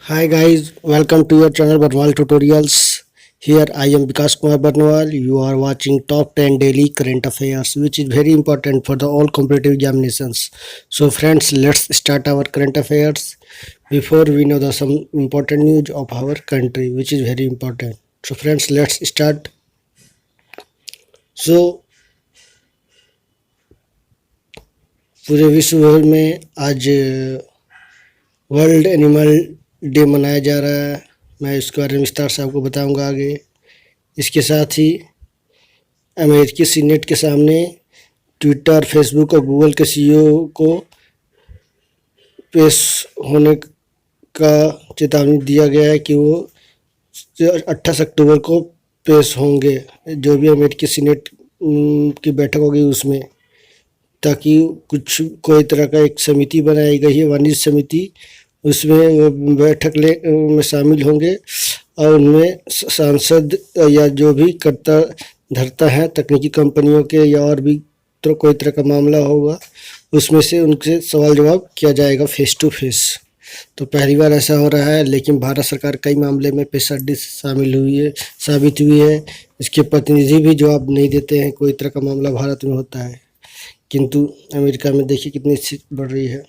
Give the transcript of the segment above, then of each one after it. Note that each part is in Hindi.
Hi guys, welcome to your channel Barnwal Tutorials. Here I am Vikas Kumar Barnwal. You are watching top 10 daily current affairs, which is very important for the all competitive examinations. So friends, let's start our current affairs. Before we know the some important news of our country, which is very important. So friends, let's start. So पूरे विश्व भर में आज वर्ल्ड एनिमल डे मनाया जा रहा है। मैं इसके बारे में विस्तार से आपको बताऊंगा आगे। इसके साथ ही अमेरिकी सीनेट के सामने ट्विटर, फेसबुक और गूगल के सीईओ को पेश होने का चेतावनी दिया गया है कि वो 28 अक्टूबर को पेश होंगे, जो भी अमेरिकी सीनेट की बैठक होगी उसमें, ताकि कोई तरह का एक समिति बनाई गई है, वाणिज्य समिति, उसमें वो बैठक में शामिल होंगे और उनमें सांसद या जो भी करता धरता है तकनीकी कंपनियों के या और भी तो कोई तरह का मामला होगा, उसमें से उनसे सवाल जवाब किया जाएगा फेस टू फेस। तो पहली बार ऐसा हो रहा है, लेकिन भारत सरकार कई मामले में पेशेंटी साबित हुई है। इसके प्रतिनिधि भी जवाब नहीं देते हैं, कोई तरह का मामला भारत में होता है, किंतु अमेरिका में देखिए कितनी स्थिति बढ़ रही है।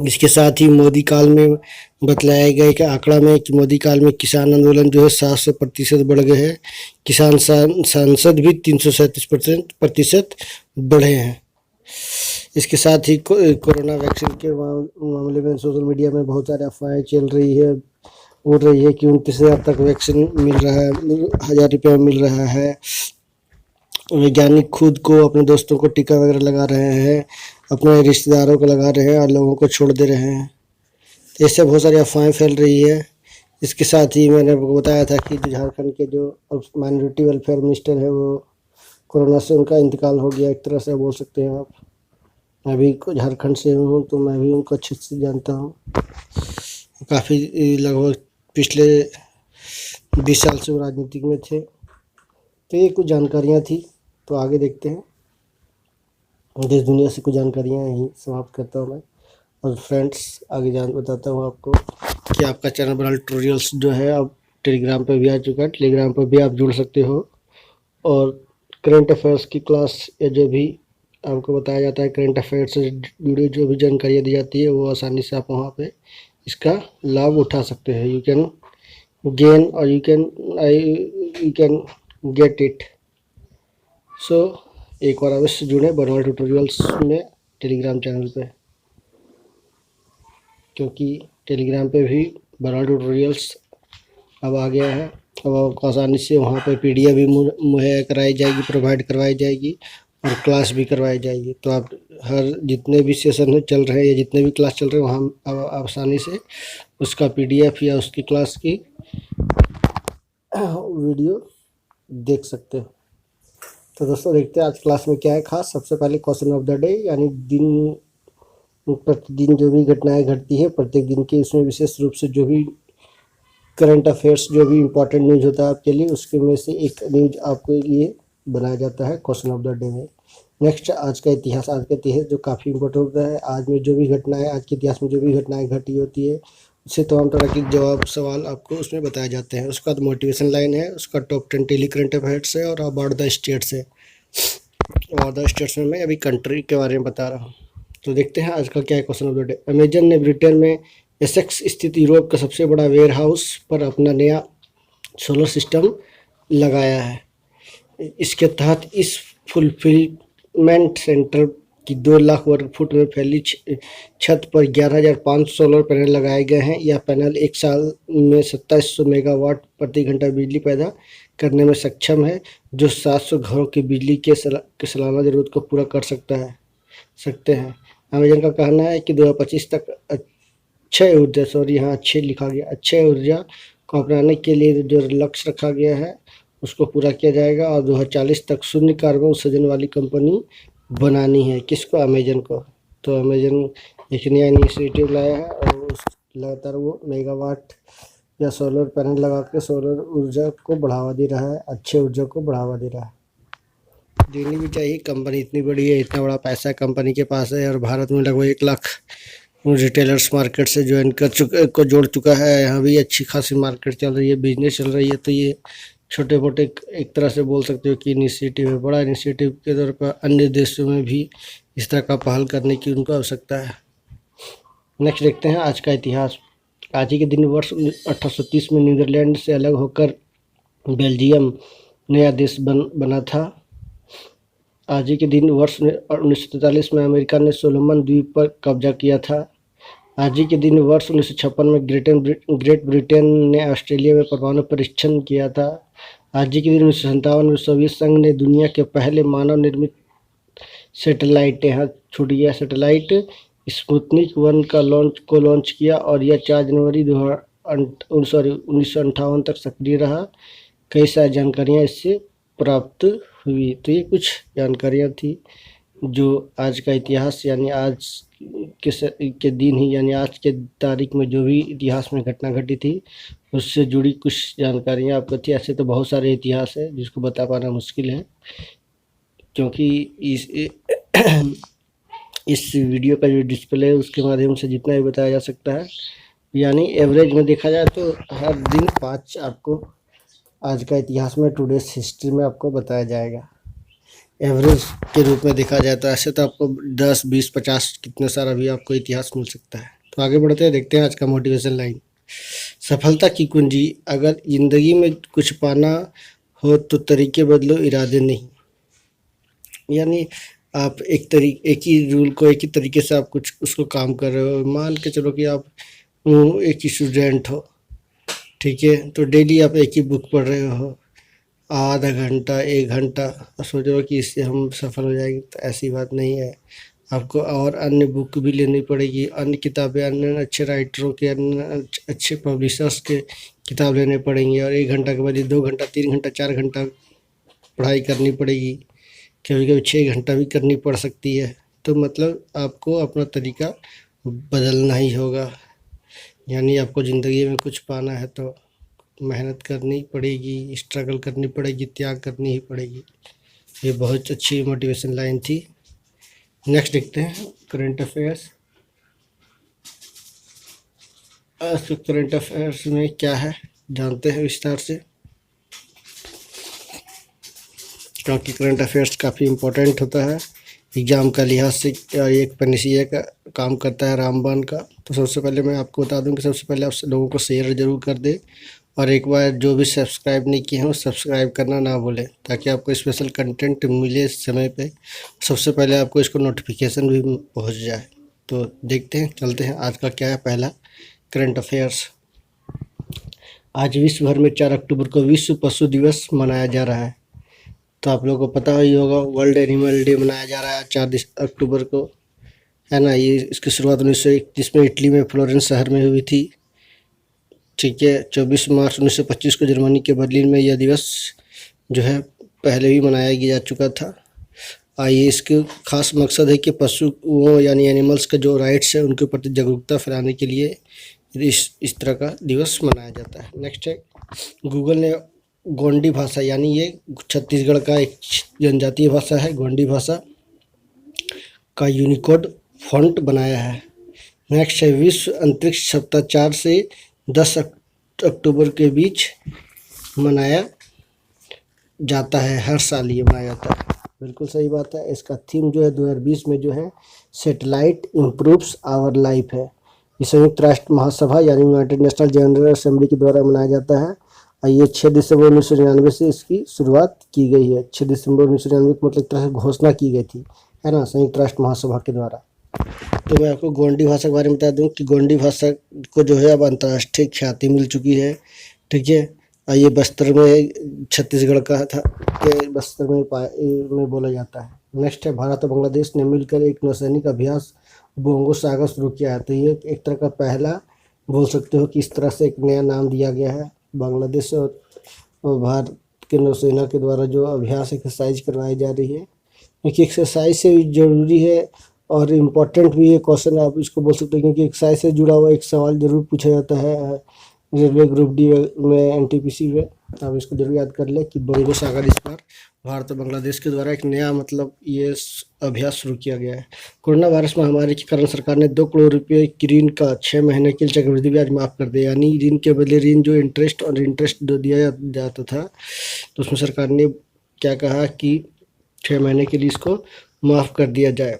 इसके साथ ही मोदी काल में बतलाया गया एक आंकड़ा में कि मोदी काल में किसान आंदोलन जो है 700% बढ़ गए हैं। किसान सांसद भी 337% बढ़े हैं। इसके साथ ही कोरोना वैक्सीन के मामले में सोशल मीडिया में बहुत सारे अफवाहें चल रही है, उड़ रही है कि 29,000 तक वैक्सीन मिल रहा है, 1,000 रुपये में मिल रहा है। वैज्ञानिक खुद को, अपने दोस्तों को टीका वगैरह लगा रहे हैं, अपने रिश्तेदारों को लगा रहे हैं और लोगों को छोड़ दे रहे हैं। तो इससे बहुत सारी अफवाहें फैल रही है। इसके साथ ही मैंने आपको बताया था कि जो झारखंड के जो माइनॉरिटी वेलफेयर मिनिस्टर है, वो कोरोना से उनका इंतकाल हो गया, एक तरह से बोल सकते हैं आप। मैं भी झारखंड से हूँ तो मैं भी उनको अच्छे से जानता हूँ। काफ़ी लगभग पिछले 20 साल से वो राजनीतिक में थे। तो ये कुछ जानकारियाँ थी, तो आगे देखते हैं। देश दुनिया से कुछ जानकारियाँ यहीं समाप्त करता हूँ मैं। और फ्रेंड्स, आगे बताता हूँ आपको कि आपका चैनल बनाल ट्यूटोरियल्स जो है अब टेलीग्राम पर भी आ चुका है। टेलीग्राम पर भी आप जुड़ सकते हो और करंट अफेयर्स की क्लास या जो भी आपको बताया जाता है, करंट अफेयर्स से जुड़ी जो भी जानकारियाँ दी जाती है, वो आसानी से आप वहाँ पे इसका लाभ उठा सकते हैं। यू कैन गेन और यू कैन गेट इट। सो एक बार अवश्य जुड़े बनवाल ट्यूटोरियल्स में टेलीग्राम चैनल पे, क्योंकि टेलीग्राम पे भी बनवाल ट्यूटोरियल्स अब आ गया है। अब आपको आसानी से वहाँ पे पीडीएफ भी मुहैया कराई जाएगी, प्रोवाइड करवाई जाएगी और क्लास भी करवाई जाएगी। तो आप हर जितने भी सेशन चल रहे हैं या जितने भी क्लास चल रहे हैं, वहाँ आप आसानी से उसका पीडीएफ या उसकी क्लास की वीडियो देख सकते हो। तो दोस्तों, देखते हैं आज क्लास में क्या है खास। सबसे पहले क्वेश्चन ऑफ द डे, यानी प्रतिदिन जो भी घटनाएं घटती है प्रत्येक दिन की, उसमें विशेष रूप से जो भी करंट अफेयर्स, जो भी इम्पोर्टेंट न्यूज होता है आपके लिए, उसके में से एक न्यूज आपके लिए बनाया जाता है क्वेश्चन ऑफ द डे में। नेक्स्ट, आज का इतिहास। आज का इतिहास जो काफ़ी इंपॉर्टेंट होता है। आज में जो भी घटनाएं, आज के इतिहास में जो भी घटनाएं घटी होती है, उससे तमाम तरह के जवाब सवाल आपको उसमें बताए जाते हैं। उसका बाद मोटिवेशन लाइन है, उसका टॉप 10 डेली करंट अफेयर्स है और अबाउट द स्टेट्स है। अबाउट द स्टेट्स में मैं अभी कंट्री के बारे में बता रहा हूँ। तो देखते हैं आज का क्या है question of the day. Amazon ने ब्रिटेन में एसेक्स स्थित यूरोप का सबसे बड़ा वेयर हाउस पर अपना नया सोलर सिस्टम लगाया है। इसके तहत इस फुलफिलमेंट सेंटर की 2 लाख वर्ग फुट में फैली छत पर 11,500 सोलर पैनल लगाए गए हैं। यह पैनल एक साल में 2700 मेगावाट प्रति घंटा बिजली पैदा करने में सक्षम है, जो 700 घरों की बिजली के सालाना ज़रूरत को पूरा कर सकते हैं। अमेजन का कहना है कि 2025 तक अक्षय ऊर्जा को अपनाने के लिए जो लक्ष्य रखा गया है उसको पूरा किया जाएगा और 2040 तक शून्य कार्बन उत्सर्जन वाली कंपनी बनानी है। किसको? अमेजन को। तो अमेजन एक नया इनिशिएटिव लाया है और लगातार वो मेगावाट या सोलर पैनल लगा के सोलर ऊर्जा को बढ़ावा दे रहा है, अच्छे ऊर्जा को बढ़ावा दे रहा है। देनी भी चाहिए, कंपनी इतनी बड़ी है, इतना बड़ा पैसा कंपनी के पास है और भारत में लगभग 1 लाख रिटेलर्स मार्केट से ज्वाइन कर चुका को जोड़ चुका है। यहाँ भी अच्छी खासी मार्केट चल रही है, बिजनेस चल रही है। तो ये छोटे मोटे एक तरह से बोल सकते हो कि इनिशिएटिव है। बड़ा इनिशिएटिव के तौर पर अन्य देशों में भी इस तरह का पहल करने की उनको आवश्यकता है। नेक्स्ट देखते हैं आज का इतिहास। आज ही के दिन वर्ष 1830 में नीदरलैंड से अलग होकर बेल्जियम नया देश बना था। आज ही के दिन वर्ष 1943 में अमेरिका ने सोलोमन द्वीप पर कब्जा किया था। आज ही के दिन वर्ष 1956 में ग्रेट ब्रिटेन ने ऑस्ट्रेलिया में परमाणु परीक्षण किया था। आज ही के दिन 1957 में सोवियत संघ ने दुनिया के पहले मानव निर्मित सैटेलाइट, यहाँ छूट गया, सैटेलाइट स्पुतनिक 1 का लॉन्च किया और यह 4 जनवरी 1958 तक सक्रिय रहा। कई सारी जानकारियाँ इससे प्राप्त हुई। तो ये कुछ जानकारियाँ थी जो आज का इतिहास यानी आज के दिन ही यानी आज के तारीख में जो भी इतिहास में घटना घटी थी उससे जुड़ी कुछ जानकारियाँ आपको थी। ऐसे तो बहुत सारे इतिहास है जिसको बता पाना मुश्किल है, क्योंकि इस वीडियो का जो डिस्प्ले है उसके माध्यम से जितना भी बताया जा सकता है, यानी एवरेज में देखा जाए तो हर दिन 5 आपको आज का इतिहास में टुडेज हिस्ट्री में आपको बताया जाएगा। एवरेज के रूप में देखा जाए तो ऐसे तो आपको 10, 20, 50 कितने सारा भी आपको इतिहास मिल सकता है। तो आगे बढ़ते हैं, देखते हैं आज का मोटिवेशन लाइन। सफलता की कुंजी, अगर ज़िंदगी में कुछ पाना हो तो तरीके बदलो, इरादे नहीं। यानी आप एक ही रूल को एक ही तरीके से आप कुछ उसको काम कर रहे हो। मान के चलो कि आप एक ही स्टूडेंट हो, ठीक है, तो डेली आप एक ही बुक पढ़ रहे हो आधा घंटा 1 घंटा और सोच रहे हो कि इससे हम सफल हो जाएंगे, तो ऐसी बात नहीं है। आपको और अन्य बुक भी लेनी पड़ेगी, अन्य किताबें, अन्य अच्छे राइटरों के, अन्य अच्छे पब्लिशर्स के किताब लेने पड़ेंगे और 1 घंटा के बजाय 2 घंटा 3 घंटा 4 घंटा पढ़ाई करनी पड़ेगी। कभी कभी 6 घंटा भी करनी पड़ सकती है। तो मतलब आपको अपना तरीका बदलना ही होगा। यानी आपको ज़िंदगी में कुछ पाना है तो मेहनत करनी पड़ेगी, स्ट्रगल करनी पड़ेगी, त्याग करनी ही पड़ेगी। ये बहुत अच्छी मोटिवेशन लाइन थी। नेक्स्ट देखते हैं करंट अफेयर्स। आज के करंट अफेयर्स में क्या है जानते हैं विस्तार से, क्योंकि करंट अफेयर्स काफ़ी इम्पोर्टेंट होता है एग्ज़ाम का लिहाज से। एक पनसीए का काम करता है रामबाण का। तो सबसे पहले मैं आपको बता दूं कि सबसे पहले आप लोगों को शेयर ज़रूर कर दें और एक बार जो भी सब्सक्राइब नहीं किए हैं सब्सक्राइब करना ना भूलें, ताकि आपको स्पेशल कंटेंट मिले समय पे। सबसे पहले आपको इसको नोटिफिकेशन भी पहुंच जाए। तो देखते हैं, चलते हैं आज का क्या है। पहला करंट अफेयर्स। आज विश्व भर में 4 अक्टूबर को विश्व पशु दिवस मनाया जा रहा है। तो आप लोगों को पता ही होगा वर्ल्ड एनिमल डे मनाया जा रहा है 4 अक्टूबर को, है ना। ये इसकी शुरुआत 1931 में इटली में फ्लोरेंस शहर में हुई थी, ठीक है। 24 मार्च 1925 को जर्मनी के बर्लिन में यह दिवस जो है पहले भी मनाया जा चुका था। आइए, इसके खास मकसद है कि पशुओं यानी एनिमल्स के जो राइट्स है उनके प्रति जागरूकता फैलाने के लिए इस तरह का दिवस मनाया जाता है। नेक्स्ट है, गूगल ने गोंडी भाषा यानी ये छत्तीसगढ़ का एक जनजातीय भाषा है, गोंडी भाषा का यूनिकोड फॉन्ट बनाया है। नेक्स्ट है, विश्व अंतरिक्ष सप्ताह 4 से 10 अक्टूबर के बीच मनाया जाता है। हर साल ये मनाया जाता है, बिल्कुल सही बात है। इसका थीम जो है 2020 में जो है सैटेलाइट इम्प्रूव्स आवर लाइफ है। ये संयुक्त राष्ट्र महासभा यानी यूनाइटेड नेशनल जनरल असेंबली के द्वारा मनाया जाता है। ये 6 दिसंबर 1999 से इसकी शुरुआत की गई है। 6 दिसंबर 1999 को मतलब एक तरह से घोषणा की गई थी, है ना, संयुक्त राष्ट्र महासभा के द्वारा। तो मैं आपको गोंडी भाषा के बारे में बता दूं कि गोंडी भाषा को जो है अब अंतर्राष्ट्रीय ख्याति मिल चुकी है, ठीक है। ये बस्तर में छत्तीसगढ़ का था कि बस्तर में बोला जाता है। नेक्स्ट है, भारत और बांग्लादेश ने मिलकर एक नौसैनिक अभ्यास बोंगो सागर शुरू किया है। तो ये एक तरह का पहला बोल सकते हो कि इस तरह से एक नया नाम दिया गया है। बांग्लादेश और भारत के नौसेना के द्वारा जो अभ्यास एक्सरसाइज करवाई जा रही है, क्योंकि एक्सरसाइज से भी ज़रूरी है और इम्पोर्टेंट भी है क्वेश्चन, आप इसको बोल सकते हैं, क्योंकि एक्सरसाइज से जुड़ा हुआ एक सवाल ज़रूर पूछा जाता है रेलवे ग्रुप डी में एनटीपीसी में आप इसको जरूर याद कर ले कि बंगो सागर इस पार भारत और बांग्लादेश के द्वारा एक नया मतलब ये अभ्यास शुरू किया गया है। कोरोना वायरस महामारी के कारण सरकार ने 2 करोड़ रुपए की ऋण का 6 महीने के लिए चक्रवृद्धि ब्याज माफ कर दिया, यानी ऋण के बदले ऋण जो इंटरेस्ट दिया जाता था, तो उसमें सरकार ने क्या कहा कि 6 महीने के लिए इसको माफ कर दिया जाए।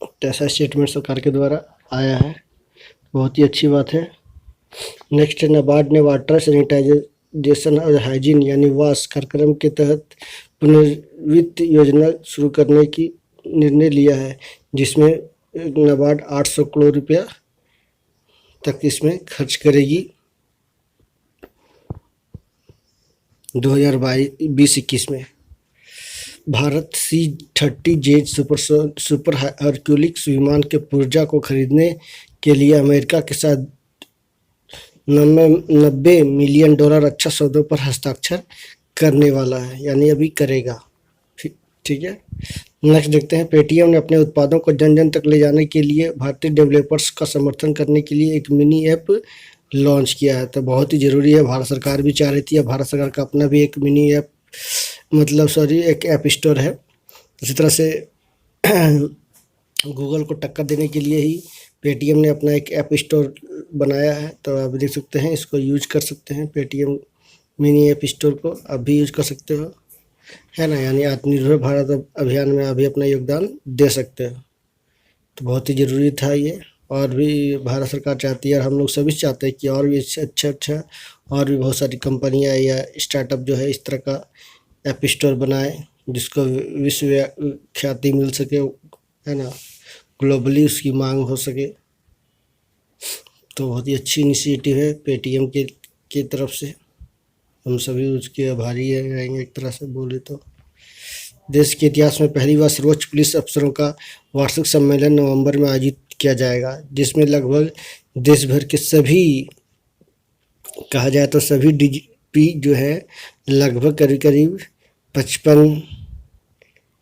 तो ऐसा स्टेटमेंट सरकार के द्वारा आया है, बहुत ही अच्छी बात है। नेक्स्ट है, नाबार्ड ने वाटर सैनिटाइजेशन और हाइजीन यानी वास कार्यक्रम के तहत पुनर्वित्त योजना शुरू करने की निर्णय लिया है, जिसमें नाबार्ड 800 करोड़ रुपया तक इसमें खर्च करेगी 2022-21 में। भारत C-30J सुपर हरक्यूलिस विमान के पुर्जा को खरीदने के लिए अमेरिका के साथ $90 मिलियन रक्षा सौदों पर हस्ताक्षर करने वाला है, यानी अभी करेगा। ठीक है, नेक्स्ट देखते हैं। पेटीएम ने अपने उत्पादों को जन जन तक ले जाने के लिए भारतीय डेवलपर्स का समर्थन करने के लिए एक मिनी ऐप लॉन्च किया है, तो बहुत ही ज़रूरी है। भारत सरकार भी चाह रही थी, भारत सरकार का अपना भी एक मिनी ऐप एक ऐप स्टोर है। इसी तरह से गूगल को टक्कर देने के लिए ही पेटीएम ने अपना एक ऐप स्टोर बनाया है, तो आप देख सकते हैं, इसको यूज कर सकते हैं। पेटीएम मिनी ऐप स्टोर को आप भी यूज कर सकते हो, है ना, यानी आत्मनिर्भर भारत अभियान में अभी अपना योगदान दे सकते हो, तो बहुत ही ज़रूरी था ये। और भी भारत सरकार चाहती है और हम लोग सभी चाहते हैं कि और भी अच्छा और भी बहुत सारी कंपनियां या स्टार्टअप जो है इस तरह का ऐप स्टोर बनाए, जिसको विश्व ख्याति मिल सके, है ना, ग्लोबली उसकी मांग हो सके। तो बहुत ही अच्छी इनिशिएटिव है पेटीएम की तरफ से, हम सभी उसके आभारी रहेंगे एक तरह से बोले तो। देश के इतिहास में पहली बार सर्वोच्च पुलिस अफसरों का वार्षिक सम्मेलन नवंबर में आयोजित किया जाएगा, जिसमें लगभग देश भर के सभी, कहा जाए तो सभी डीजीपी जो है लगभग करीब 55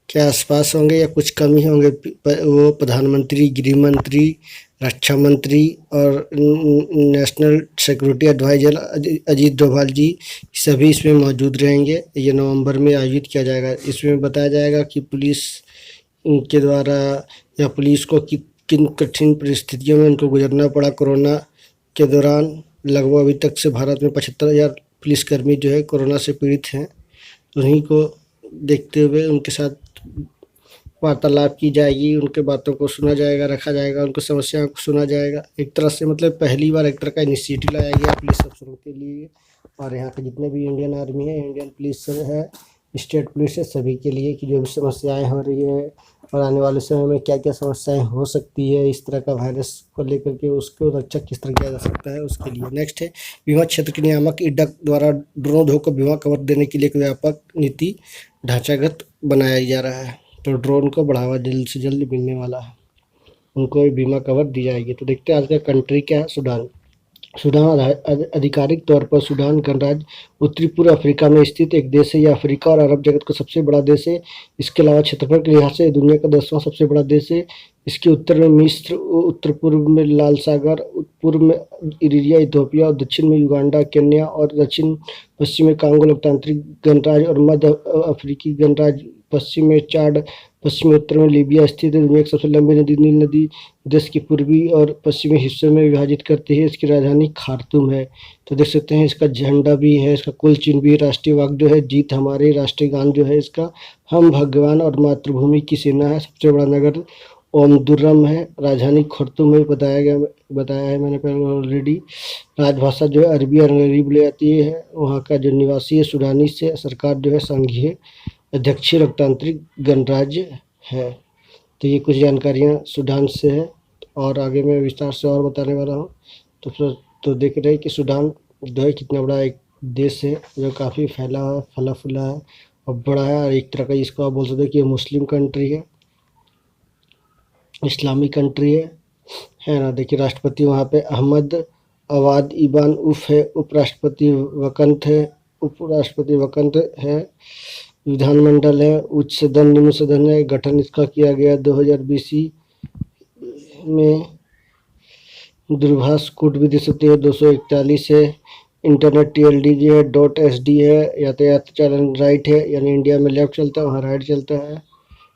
के आसपास होंगे या कुछ कम ही होंगे। वो प्रधानमंत्री, गृह मंत्री, रक्षा मंत्री और national security advisor Ajit Doval ji सभी इसमें मौजूद रहेंगे। ये नवंबर में आयोजित किया जाएगा। इसमें बताया जाएगा कि पुलिस के द्वारा या पुलिस को किन कठिन परिस्थितियों में उनको गुजरना पड़ा कोरोना के दौरान। लगभग अभी तक से भारत में 75,000 पुलिसकर्मी जो है कोरोना से पीड़ित हैं, उन्हीं को देखते हुए उनके साथ वार्तालाप की जाएगी, उनके बातों को सुना जाएगा, रखा जाएगा, उनकी समस्याओं को सुना जाएगा। एक तरह से मतलब पहली बार एक तरह का इनिशिएटिव लाया गया पुलिस अफसरों के लिए, और यहाँ के जितने भी इंडियन आर्मी है, इंडियन पुलिस है, स्टेट पुलिस है, सभी के लिए कि जो भी समस्याएं हो रही है और आने वाले समय में क्या क्या समस्याएं हो सकती है इस तरह का वायरस को लेकर के, उसको रक्षा किस तरह किया जा सकता है उसके लिए। नेक्स्ट है, बीमा क्षेत्र के नियामक इडक द्वारा ड्रोन को बीमा कवर देने के लिए एक व्यापक नीति ढांचागत बनाया जा रहा है, तो ड्रोन को बढ़ावा जल्द से जल्द मिलने वाला है, उनको बीमा कवर दी जाएगी। तो देखते हैं आज का कंट्री क्या है। सूडान आधिकारिक तौर पर सूडान गणराज्य उत्तरी पूर्व अफ्रीका में स्थित एक देश है। यह अफ्रीका और अरब जगत का सबसे बड़ा देश है। इसके अलावा क्षेत्रफल के लिहाज से दुनिया का 10वां सबसे बड़ा देश है। इसके उत्तर में मिस्र, उत्तर पूर्व में लाल सागर, पूर्व में इरिट्रिया इथियोपिया, और दक्षिण में युगांडा, केन्या, और दक्षिण पश्चिम में कांगो लोकतांत्रिक गणराज्य, और मध्य अफ्रीकी गणराज्य पश्चिम में चाड, पश्चिमी उत्तर में लीबिया स्थित है। दुनिया की सबसे लंबी नदी नील नदी देश के पूर्वी और पश्चिमी हिस्सों में विभाजित करती है। इसकी राजधानी खार्तूम है। तो देख सकते हैं इसका झंडा भी है, इसका कुल चिन्ह भी, राष्ट्रीय वाक्य जो है जीत हमारे, राष्ट्रीय गान जो है इसका हम भगवान और मातृभूमि की सेना है। सबसे बड़ा नगर ओमदुर्मन है। राजधानी खार्तूम में बताया है मैंने पहले ऑलरेडी। राजभाषा जो है अरबी और अंग्रेजी बोली जाती है। वहाँ का जो निवासी है सूडानी से। सरकार जो है संघीय अध्यक्षीय लोकतांत्रिक गणराज्य है। तो ये कुछ जानकारियाँ सूडान से है, और आगे मैं विस्तार से और बताने वाला हूँ। तो देख रहे हैं कि सूडान जो है कितना बड़ा एक देश है, जो काफ़ी फैला है, फला फूला है और बड़ा है, और एक तरह का इसको आप बोल सकते हैं कि मुस्लिम कंट्री है, इस्लामिक कंट्री है ना। देखिए राष्ट्रपति वहाँ पे अहमद अवाद इबान उफ है, उपराष्ट्रपति वकंत है, विधानमंडल है, उच्च सदन, निम्न सदन है। गठन इसका किया गया 2020 में, दूरभाष कोड भी दे सकते हो, 241 है। इंटरनेट TLD जो है .SD है। यातायात चालन राइट है, यानी इंडिया में लेफ्ट चलता है, वहाँ राइट चलता है।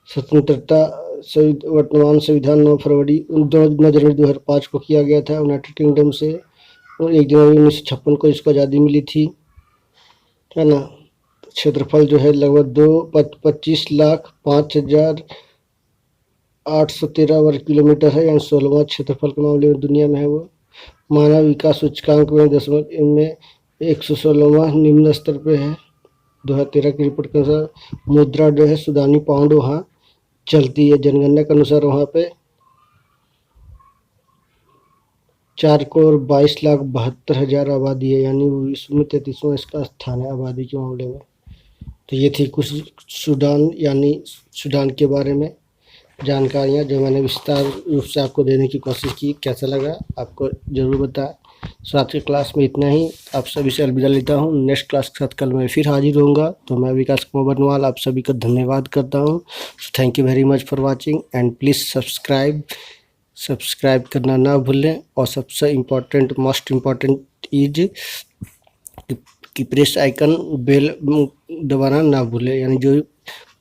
स्वतंत्रता वर्तमान संविधान 9 फरवरी 2005 को किया गया था यूनाइटेड किंगडम से, और 1 जनवरी 1956 को इसको आज़ादी मिली थी, है ना। क्षेत्रफल जो है लगभग 25,05,813 वर्ग किलोमीटर है, यानी 16वां क्षेत्रफल के मामले में दुनिया में है वो। मानव विकास सूचकांक में 116वां निम्न स्तर पे है 2013 की रिपोर्ट के अनुसार। मुद्रा जो है सूडानी पाउंड वहाँ चलती है। जनगणना के अनुसार वहाँ पे 4,22,72,000 आबादी है, यानी विश्व में 33वां इसका स्थान है आबादी के मामले में। तो ये थी कुछ सूडान यानी सूडान के बारे में जानकारियाँ जो मैंने विस्तार रूप से आपको देने की कोशिश की। कैसा लगा आपको ज़रूर बताएं। सो आज की क्लास में इतना ही, आप सभी से अलविदा लेता हूँ। नेक्स्ट क्लास के साथ कल मैं फिर हाजिर होऊंगा। तो मैं विकास कुमार बनवाल आप सभी का धन्यवाद करता हूँ। Thank you very much for watching and please subscribe करना ना भूलें। और सबसे इम्पोर्टेंट मोस्ट इम्पोर्टेंट इज कि प्रेस आइकन बेल दबाना ना भूलें, यानी जो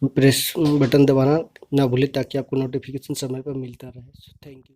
प्रेस बटन दबाना ना भूलें ताकि आपको नोटिफिकेशन समय पर मिलता रहे। Thank you.